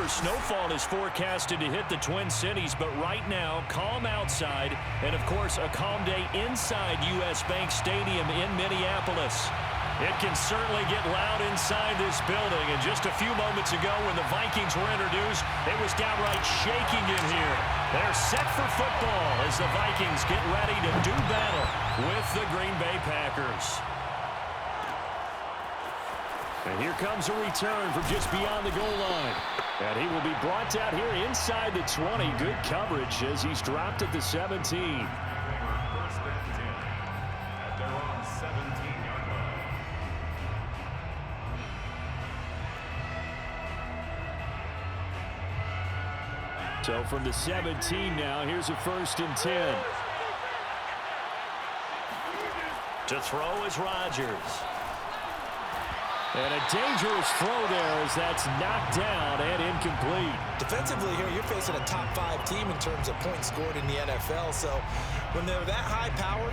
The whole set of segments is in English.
snowfall is forecasted to hit the Twin Cities, but right now, calm outside, and of course, a calm day inside U.S. Bank Stadium in Minneapolis. It can certainly get loud inside this building, and just a few moments ago when the Vikings were introduced, it was downright shaking in here. They're set for football as the Vikings get ready to do battle with the Green Bay Packers. And here comes a return from just beyond the goal line. And he will be brought down here inside the 20. Good coverage as he's dropped at the 17. First and 10 at their own 17-yard line. So from the 17 now, here's a 1st and 10. To throw is Rodgers. And a dangerous throw there as that's knocked down and incomplete. Defensively here, you're facing a top 5 team in terms of points scored in the NFL. So when they're that high-powered,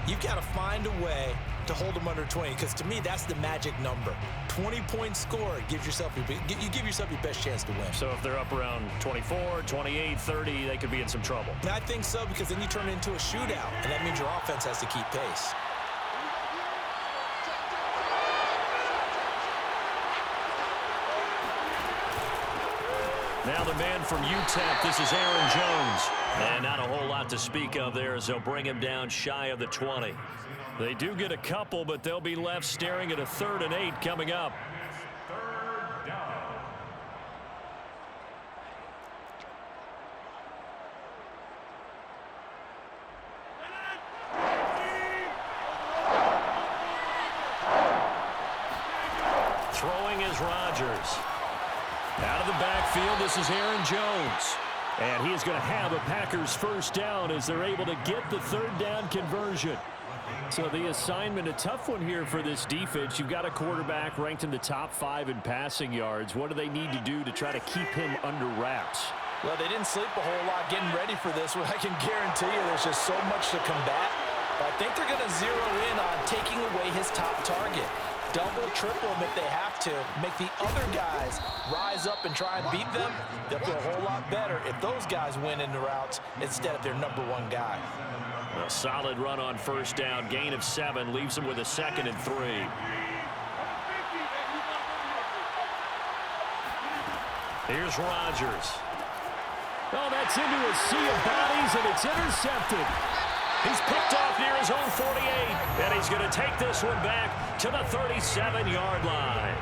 you've got to find a way to hold them under 20. Because to me, that's the magic number. 20 points scored gives yourself you give yourself your best chance to win. So if they're up around 24, 28, 30, they could be in some trouble. And I think so, because then you turn it into a shootout, and that means your offense has to keep pace. Now the man from UTEP, this is Aaron Jones. And not a whole lot to speak of there as they'll bring him down shy of the 20. They do get a couple, but they'll be left staring at a 3rd and 8 coming up. Third down. Throwing is Rodgers. Out of the backfield, this is Aaron Jones. And he is going to have a Packers 1st down as they're able to get the 3rd down conversion. So the assignment, a tough one here for this defense. You've got a quarterback ranked in the top 5 in passing yards. What do they need to do to try to keep him under wraps? Well, they didn't sleep a whole lot getting ready for this one. I can guarantee you there's just so much to combat. But I think they're going to zero in on taking away his top target. Double, triple him if they have to. Make the other guys rise up and try and beat them. They'll feel a whole lot better if those guys win in the routes instead of their number 1 guy. A solid run on 1st down. Gain of 7 leaves them with a 2nd and 3. Here's Rodgers. Oh, that's into a sea of bodies, and it's intercepted. He's picked off near his own 48, and he's going to take this one back to the 37-yard line.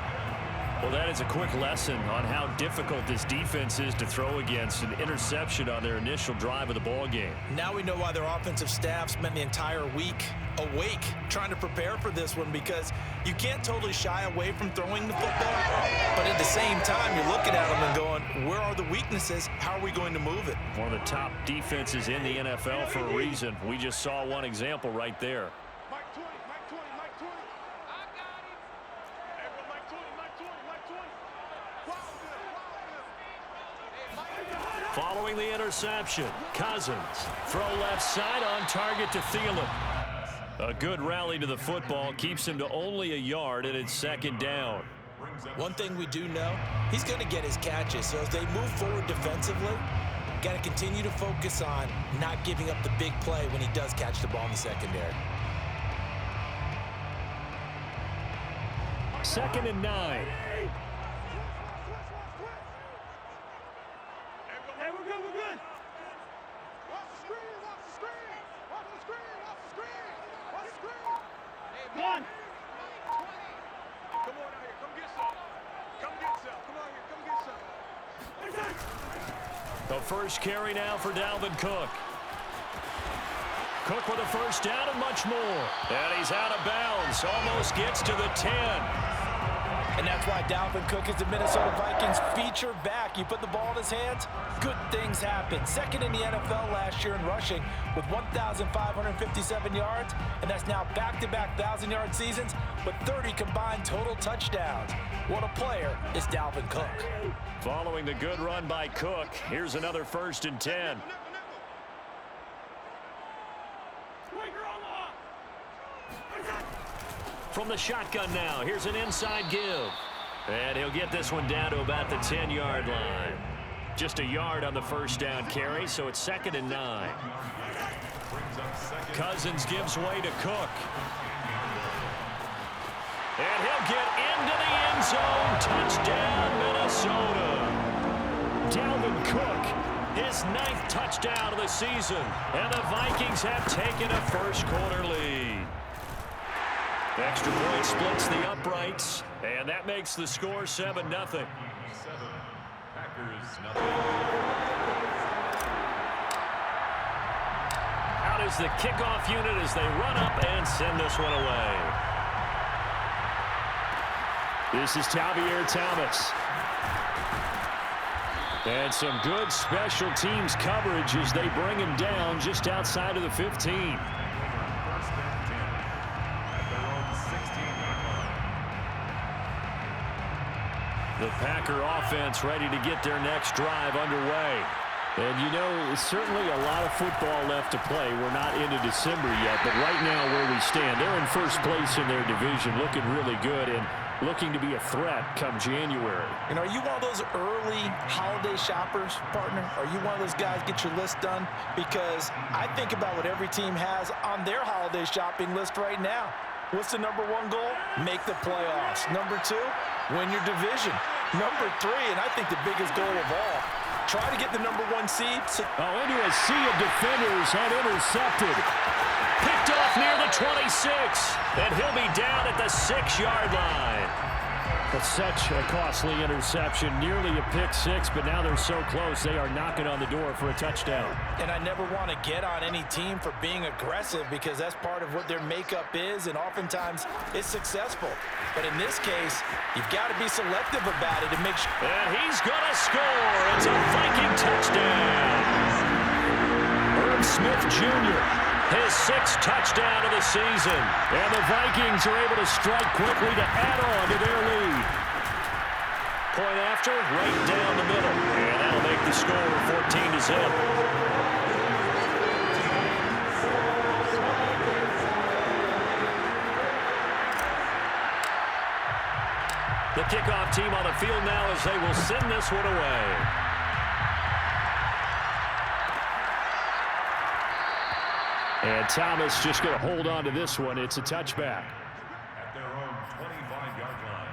Well, that is a quick lesson on how difficult this defense is to throw against. An interception on their initial drive of the ball game. Now we know why their offensive staff spent the entire week awake trying to prepare for this one, because you can't totally shy away from throwing the football, but at the same time you're looking at them and going, where are the weaknesses? How are we going to move it? One of the top defenses in the NFL for a reason. We just saw one example right there. Mike 20, Mike 20, Mike 20. I got it. Hey, Mike 20, Mike 20, Mike 20. Following the interception, Cousins. Throw left side on target to Thielen. A good rally to the football keeps him to only a yard, and it's 2nd down. One thing we do know, he's going to get his catches. So as they move forward defensively, got to continue to focus on not giving up the big play when he does catch the ball in the secondary. 2nd and 9. The first carry now for Dalvin Cook. Cook with a 1st down and much more. And he's out of bounds. Almost gets to the 10. And that's why Dalvin Cook is the Minnesota Vikings feature back. You put the ball in his hands, good things happen. 2nd in the NFL last year in rushing with 1,557 yards, and that's now back-to-back 1,000-yard seasons with 30 combined total touchdowns. What a player is Dalvin Cook. Following the good run by Cook, here's another 1st and 10. From the shotgun now, here's an inside give. And he'll get this one down to about the 10-yard line. Just a yard on the first down carry, so it's 2nd and 9. Cousins gives way to Cook. And he'll get into the end zone. Touchdown, Minnesota. Dalvin Cook, his 9th touchdown of the season. And the Vikings have taken a first-quarter lead. Extra point splits the uprights, and that makes the score 7-0. Packers, nothing. Out is the kickoff unit as they run up and send this one away. This is Tavier Thomas. And some good special teams coverage as they bring him down just outside of the 15. The Packer offense ready to get their next drive underway. And, you know, certainly a lot of football left to play. We're not into December yet, but right now where we stand, they're in first place in their division, looking really good and looking to be a threat come January. You know, are you one of those early holiday shoppers, partner? Are you one of those guys get your list done? Because I think about what every team has on their holiday shopping list right now. What's the #1 goal? Make the playoffs. #2, win your division. #3, and I think the biggest goal of all, try to get the #1 seed. Into a sea of defenders and intercepted. Picked off near the 26, and he'll be down at the 6-yard line. But such a costly interception, nearly a pick six, but now they're so close they are knocking on the door for a touchdown. And I never want to get on any team for being aggressive because that's part of what their makeup is, and oftentimes it's successful. But in this case, you've got to be selective about it and make sure. And he's going to score. It's a Viking touchdown. Herb Smith Jr., his 6th touchdown of the season. And the Vikings are able to strike quickly to add on to their lead. Point after, right down the middle. And that'll make the score 14-0. The kickoff team on the field now as they will send this one away. And Thomas just going to hold on to this one. It's a touchback. At their own 25-yard line.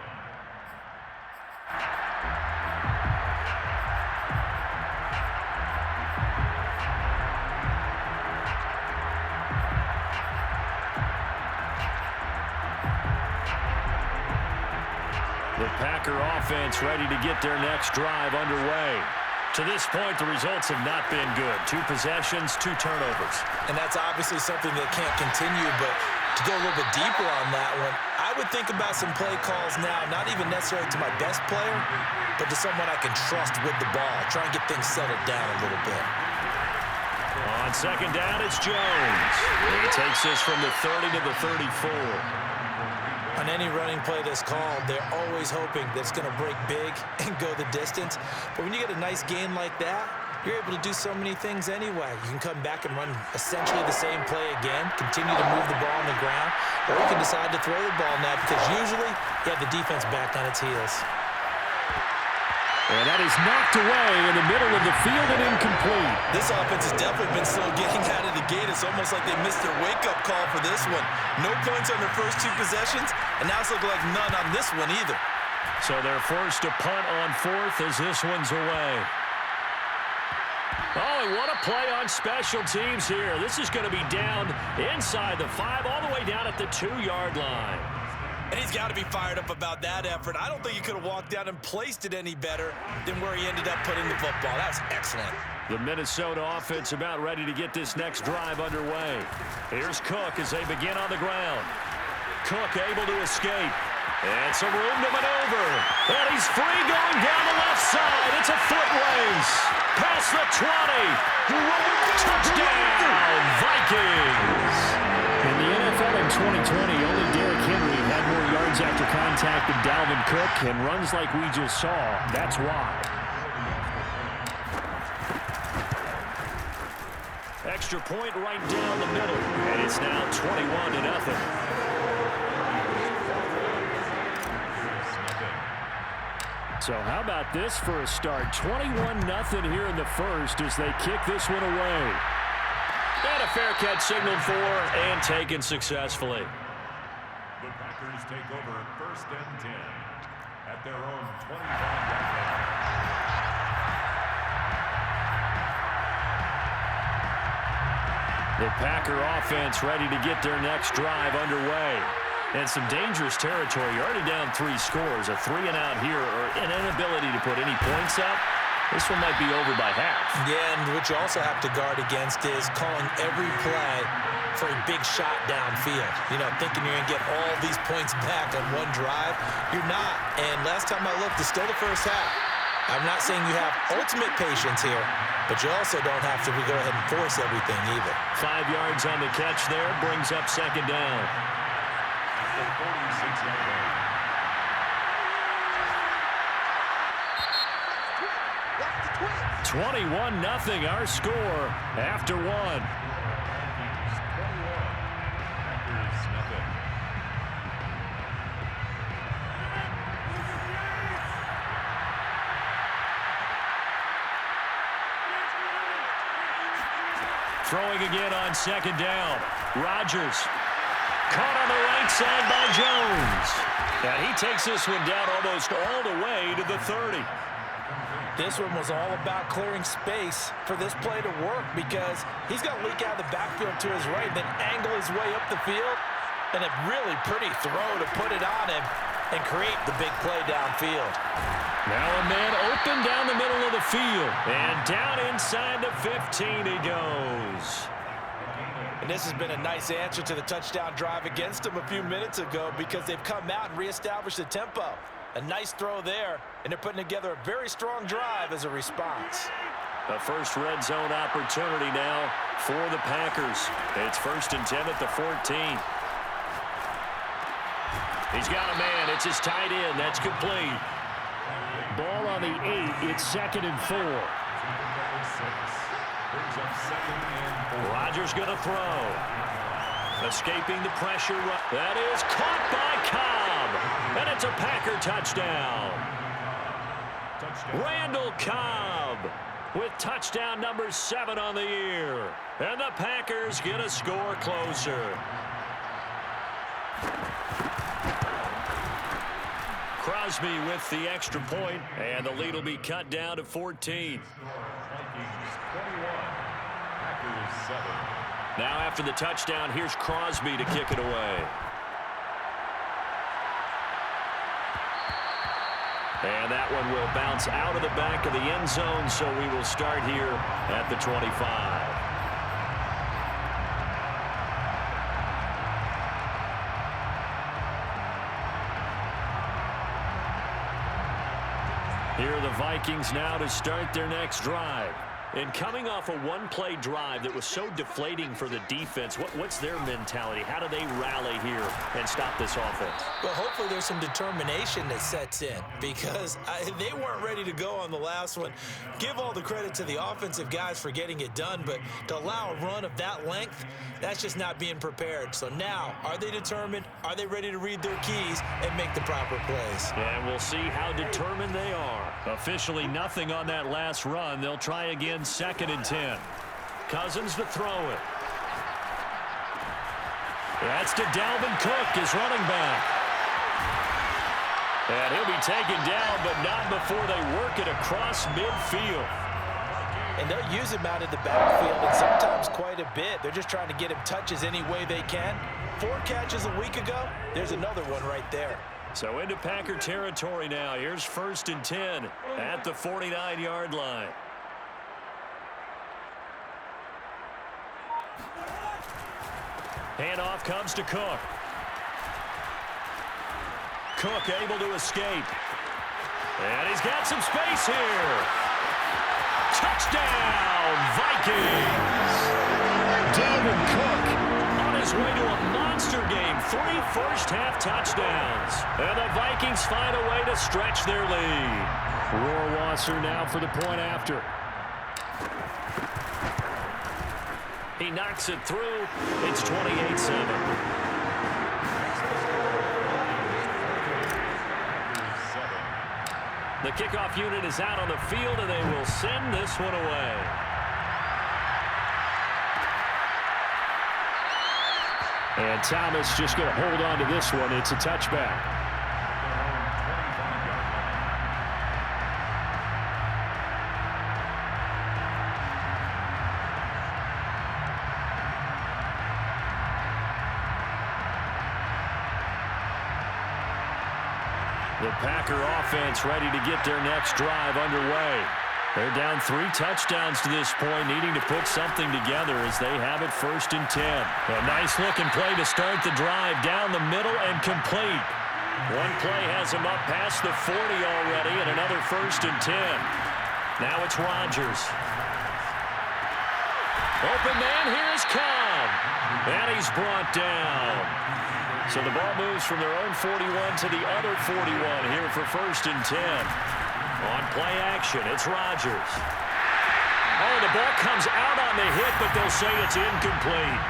The Packer offense ready to get their next drive underway. To this point, the results have not been good. 2 possessions, 2 turnovers. And that's obviously something that can't continue, but to go a little bit deeper on that one, I would think about some play calls now, not even necessarily to my best player, but to someone I can trust with the ball. Try and get things settled down a little bit. On 2nd down, it's Jones. He takes this from the 30 to the 34. On any running play that's called, they're always hoping that it's going to break big and go the distance. But when you get a nice gain like that, you're able to do so many things anyway. You can come back and run essentially the same play again, continue to move the ball on the ground, or you can decide to throw the ball now because usually you have the defense back on its heels. And that is knocked away in the middle of the field and incomplete. This offense has definitely been slow getting out of the gate. It's almost like they missed their wake-up call for this one. No points on their first 2 possessions, and now it's looking like none on this one either. So they're forced to punt on 4th as this one's away. Oh, and what a play on special teams here. This is going to be down inside the 5, all the way down at the 2-yard line. And he's got to be fired up about that effort. I don't think he could have walked down and placed it any better than where he ended up putting the football. That was excellent. The Minnesota offense about ready to get this next drive underway. Here's Cook as they begin on the ground. Cook able to escape. And some room to maneuver. And he's free going down the left side. It's a foot race. Past the 20. Touchdown, Vikings. In the NFL in 2020, only Derrick Henry had more yards after contact than Dalvin Cook, and runs like we just saw. That's why. Extra point right down the middle, and it's now 21-0. So how about this for a start? 21-0 here in the first as they kick this one away. And a fair catch signaled for and taken successfully. The Packers take over 1st and 10 at their own 25-yard line. The Packer offense ready to get their next drive underway. And some dangerous territory. You're already down 3 scores. A 3-and-out here or an inability to put any points up. This one might be over by half. Yeah, and what you also have to guard against is calling every play for a big shot downfield. You know, thinking you're going to get all these points back on one drive. You're not. And last time I looked, it's still the first half. I'm not saying you have ultimate patience here, but you also don't have to go ahead and force everything either. 5 yards on the catch there. Brings up 2nd down. 21-0 our score after 1. Throwing again on 2nd down. Rodgers caught on the right side by Jones. And he takes this one down almost all the way to the 30. This one was all about clearing space for this play to work because he's going to leak out of the backfield to his right, then angle his way up the field, and a really pretty throw to put it on him and create the big play downfield. Now a man open down the middle of the field, and down inside the 15 he goes. And this has been a nice answer to the touchdown drive against them a few minutes ago because they've come out and reestablished the tempo. A nice throw there, and they're putting together a very strong drive as a response. The first red zone opportunity now for the Packers. It's 1st and 10 at the 14. He's got a man. It's his tight end. That's complete. Ball on the 8. It's 2nd and 4. Rodgers going to throw. Escaping the pressure. That is caught by Cobb. And it's a Packer touchdown. Randall Cobb with touchdown number 7 on the year. And the Packers get a score closer. Crosby with the extra point, and the lead will be cut down to 14. Now after the touchdown, here's Crosby to kick it away. And that one will bounce out of the back of the end zone, so we will start here at the 25. Here are the Vikings now to start their next drive. And coming off a one-play drive that was so deflating for the defense, what's their mentality? How do they rally here and stop this offense? Well, hopefully there's some determination that sets in because they weren't ready to go on the last one. Give all the credit to the offensive guys for getting it done, but to allow a run of that length, that's just not being prepared. So now, are they determined? Are they ready to read their keys and make the proper plays? And we'll see how determined they are. Officially nothing on that last run. They'll try again, 2nd and 10. Cousins to throw it. That's to Dalvin Cook, his running back. And he'll be taken down, but not before they work it across midfield. And they'll use him out of the backfield, and sometimes quite a bit. They're just trying to get him touches any way they can. 4 catches a week ago. There's another one right there. So into Packer territory now. Here's 1st and 10 at the 49-yard line. Handoff comes to Cook. Cook able to escape. And he's got some space here. Touchdown, Vikings! Dalvin Cook on his way to a monster game. 3 first-half touchdowns. And the Vikings find a way to stretch their lead. Rohrwasser now for the point after. He knocks it through. It's 28-7. The kickoff unit is out on the field, and they will send this one away. And Thomas just going to hold on to this one. It's a touchback. The Packer offense ready to get their next drive underway. They're down 3 touchdowns to this point, needing to put something together as they have it 1st and 10. A nice-looking play to start the drive down the middle and complete. One play has them up past the 40 already, and another 1st and 10. Now it's Rodgers. Open man, here's Cobb. And he's brought down. So the ball moves from their own 41 to the other 41 here for 1st and 10. On play action, it's Rodgers. Oh, the ball comes out on the hit, but they'll say it's incomplete.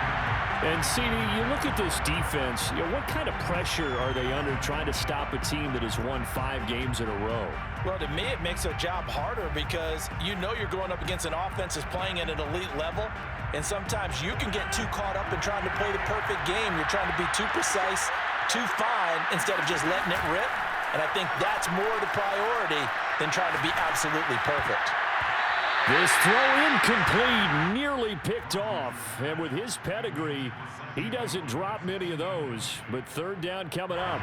And, CD, you look at this defense, what kind of pressure are they under trying to stop a team that has won 5 games in a row? Well, to me, it makes their job harder because you know you're going up against an offense that's playing at an elite level. And sometimes you can get too caught up in trying to play the perfect game. You're trying to be too precise, too fine, instead of just letting it rip. And I think that's more the priority than trying to be absolutely perfect. This throw incomplete, nearly picked off. And with his pedigree, he doesn't drop many of those. But 3rd down coming up.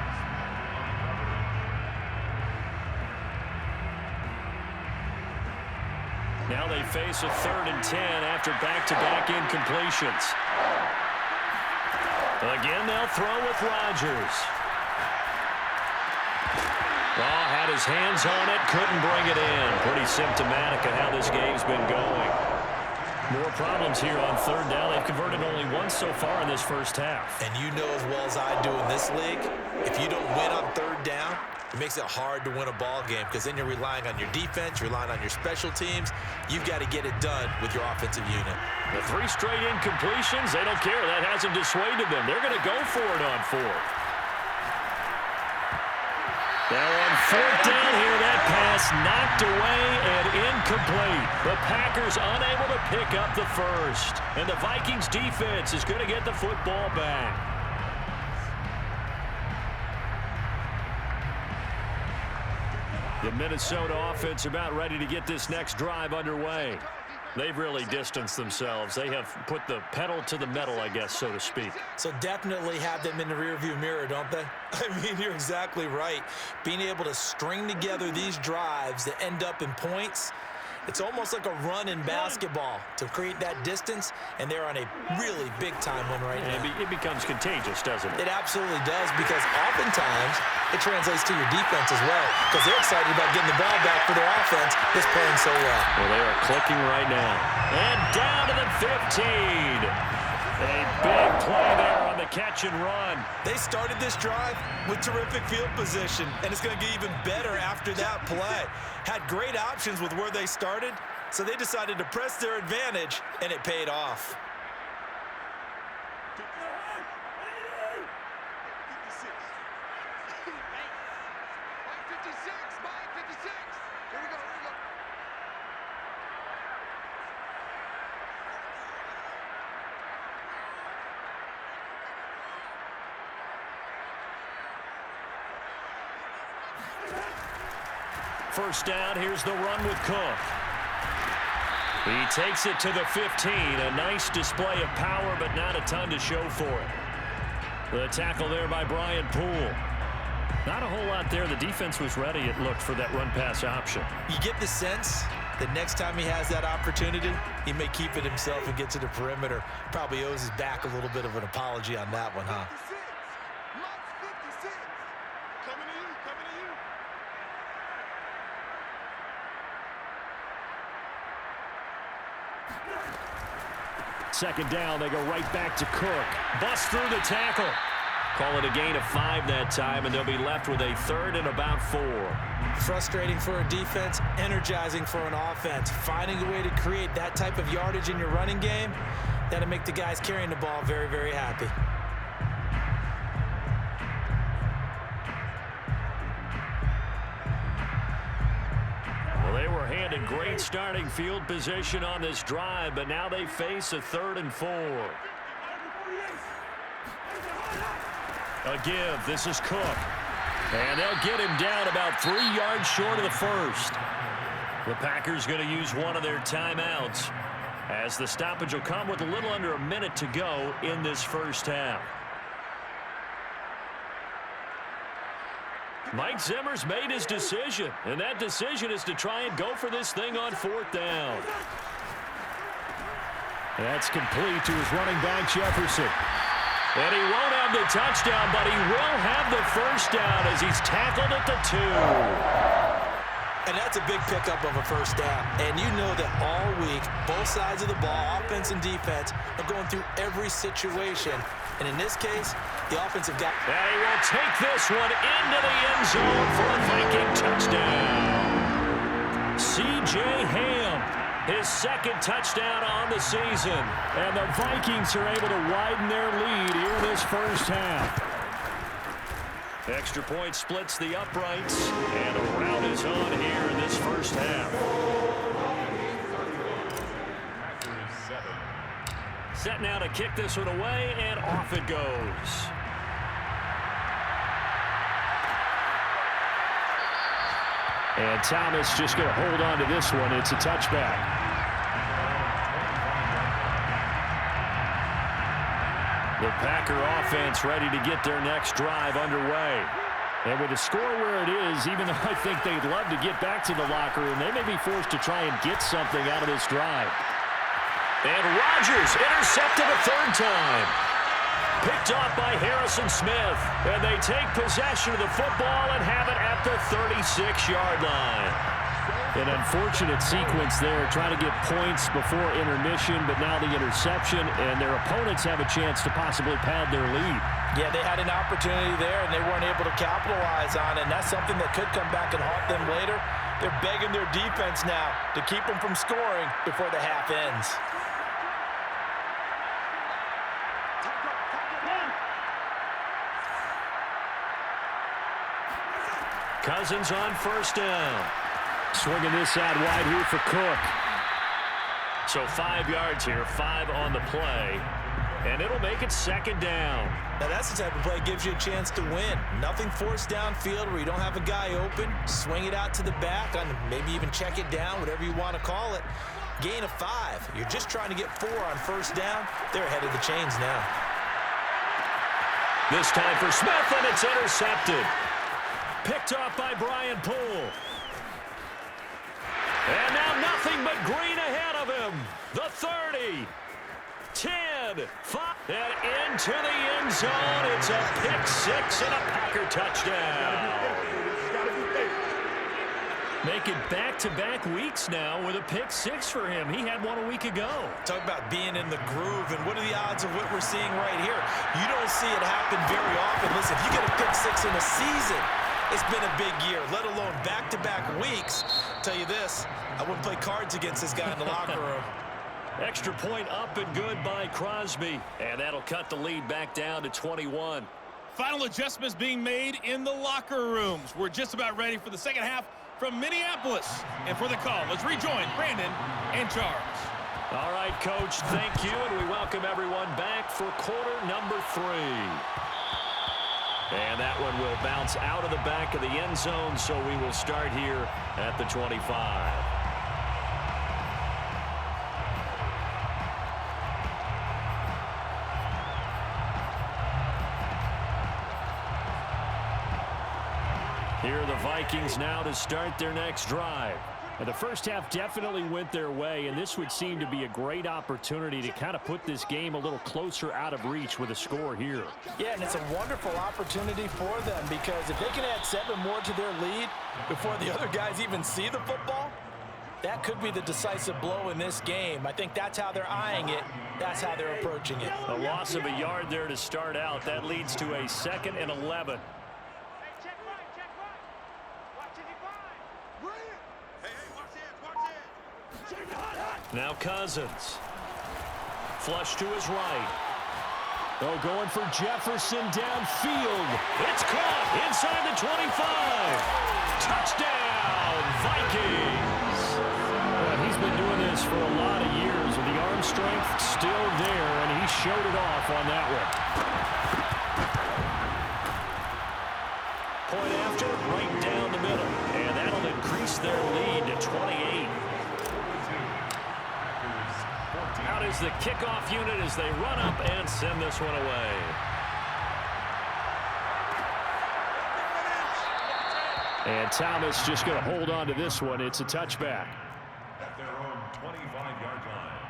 Now they face a 3rd and 10 after back-to-back incompletions. Again, they'll throw with Rodgers. Well, had his hands on it, couldn't bring it in. Pretty symptomatic of how this game's been going. More problems here on 3rd down. They've converted only once so far in this first half. And you know as well as I do in this league, if you don't win on 3rd down, it makes it hard to win a ball game because then you're relying on your defense, you're relying on your special teams. You've got to get it done with your offensive unit. The 3 straight incompletions, they don't care. That hasn't dissuaded them. They're going to go for it on 4th. Now on 4th down here, that pass knocked away and incomplete. The Packers unable to pick up the first. And the Vikings defense is going to get the football back. The Minnesota offense about ready to get this next drive underway. They've really distanced themselves. They have put the pedal to the metal, I guess, so to speak. So definitely have them in the rearview mirror, don't they? I mean, you're exactly right. Being able to string together these drives that end up in points, it's almost like a run in basketball to create that distance, and they're on a really big-time one right now. It becomes contagious, doesn't it? It absolutely does, because oftentimes it translates to your defense as well, because they're excited about getting the ball back for their offense that's playing so well. Well, they are clicking right now. And down to the 15. A big play there on the catch and run. They started this drive with terrific field position, and it's going to get even better after that play. Had great options with where they started, so they decided to press their advantage, and it paid off. First down, here's the run with Cook. He takes it to the 15. A nice display of power, but not a ton to show for it. The tackle there by Brian Poole. Not a whole lot there. The defense was ready, it looked, for that run-pass option. You get the sense that next time he has that opportunity, he may keep it himself and get to the perimeter. Probably owes his back a little bit of an apology on that one, huh? Second down, they go right back to Cook. Bust through the tackle. Call it a gain of 5 that time, and they'll be left with a 3rd and about 4. Frustrating for a defense, energizing for an offense. Finding a way to create that type of yardage in your running game, that'll make the guys carrying the ball very, very happy. and a great starting field position on this drive, but now they face a 3rd and 4. A give. This is Cook. And they'll get him down about 3 yards short of the first. The Packers going to use one of their timeouts, as the stoppage will come with a little under a minute to go in this first half. Mike Zimmer's made his decision, and that decision is to try and go for this thing on 4th down. That's complete to his running back, Jefferson. And he won't have the touchdown, but he will have the first down as he's tackled at the 2. And that's a big pickup of a first down. And you know that all week, both sides of the ball, offense and defense, are going through every situation. And in this case, the offensive guy. And he will take this one into the end zone for a Viking touchdown. C.J. Ham, his 2nd touchdown on the season. And the Vikings are able to widen their lead here in this first half. Extra point splits the uprights, and a rout is on here in this first half. Set now to kick this one away, and off it goes. And Thomas just going to hold on to this one. It's a touchback. The Packer offense ready to get their next drive underway. And with the score where it is, even though I think they'd love to get back to the locker room, they may be forced to try and get something out of this drive. And Rodgers intercepted a 3rd time. Picked off by Harrison Smith. And they take possession of the football and have it at the 36-yard line. An unfortunate sequence there, trying to get points before intermission, but now the interception, and their opponents have a chance to possibly pad their lead. Yeah, they had an opportunity there, and they weren't able to capitalize on it, and that's something that could come back and haunt them later. They're begging their defense now to keep them from scoring before the half ends. Cousins on 1st down. Swinging this out wide here for Cook. So 5 yards here, 5 on the play. And it'll make it 2nd down. Now that's the type of play that gives you a chance to win. Nothing forced downfield where you don't have a guy open. Swing it out to the back, maybe even check it down, whatever you want to call it. Gain of 5. You're just trying to get 4 on 1st down. They're ahead of the chains now. This time for Smith, and it's intercepted. Picked off by Brian Poole. And now nothing but green ahead of him. The 30, 10, 5, and into the end zone. It's a pick-6 and a Packer touchdown. Make it back-to-back weeks now with a pick-6 for him. He had one a week ago. Talk about being in the groove, and what are the odds of what we're seeing right here? You don't see it happen very often. Listen, if you get a pick-6 in a season, it's been a big year, let alone back-to-back weeks. Tell you this, I wouldn't play cards against this guy in the locker room. Extra point up and good by Crosby. And that'll cut the lead back down to 21. Final adjustments being made in the locker rooms. We're just about ready for the second half from Minneapolis. And for the call, let's rejoin Brandon and Charles. All right, Coach, thank you. And we welcome everyone back for quarter number 3. And that one will bounce out of the back of the end zone, so we will start here at the 25. Here are the Vikings now to start their next drive. And the first half definitely went their way, and this would seem to be a great opportunity to kind of put this game a little closer out of reach with a score here. Yeah, and it's a wonderful opportunity for them, because if they can add 7 more to their lead before the other guys even see the football, that could be the decisive blow in this game. I think that's how they're eyeing it. That's how they're approaching it. A loss of a yard there to start out. That leads to a 2nd and 11. Now Cousins. Flush to his right. Oh, going for Jefferson downfield. It's caught inside the 25. Touchdown, Vikings. for a lot of years, with the arm strength still there, and he showed it off on that one. Point after, right down the middle, and that'll increase their lead to 28. Out is the kickoff unit as they run up and send this one away. And Thomas just going to hold on to this one. It's a touchback. At their own 25-yard line.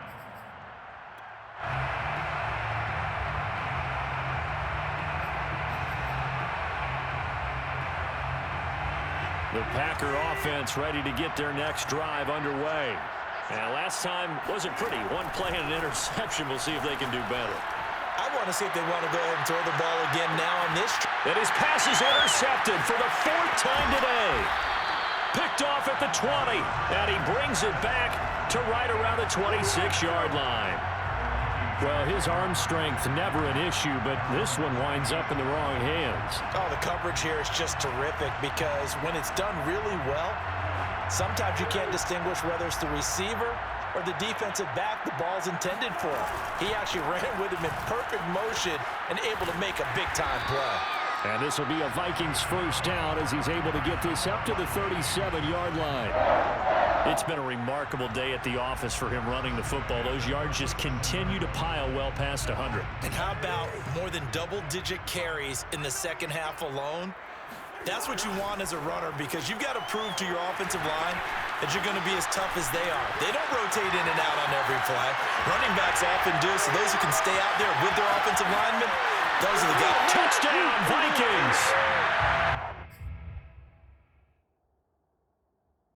The Packer offense ready to get their next drive underway. And last time wasn't pretty. One play and an interception. We'll see if they can do better. I want to see if they want to go ahead and throw the ball again now on this. And his pass is intercepted for the 4th time today. Picked off at the 20, and he brings it back to right around the 26-yard line. Well, his arm strength never an issue, but this one winds up in the wrong hands. Oh, the coverage here is just terrific because when it's done really well, sometimes you can't distinguish whether it's the receiver or the defensive back the ball's intended for. He actually ran with him in perfect motion and able to make a big-time play. And this will be a Vikings first down as he's able to get this up to the 37-yard line. It's been a remarkable day at the office for him running the football. Those yards just continue to pile well past 100. And how about more than double-digit carries in the second half alone? That's what you want as a runner because you've got to prove to your offensive line that you're going to be as tough as they are. They don't rotate in and out on every play. Running backs often do, so those who can stay out there with their offensive linemen, those are the guys. Touchdown, Vikings!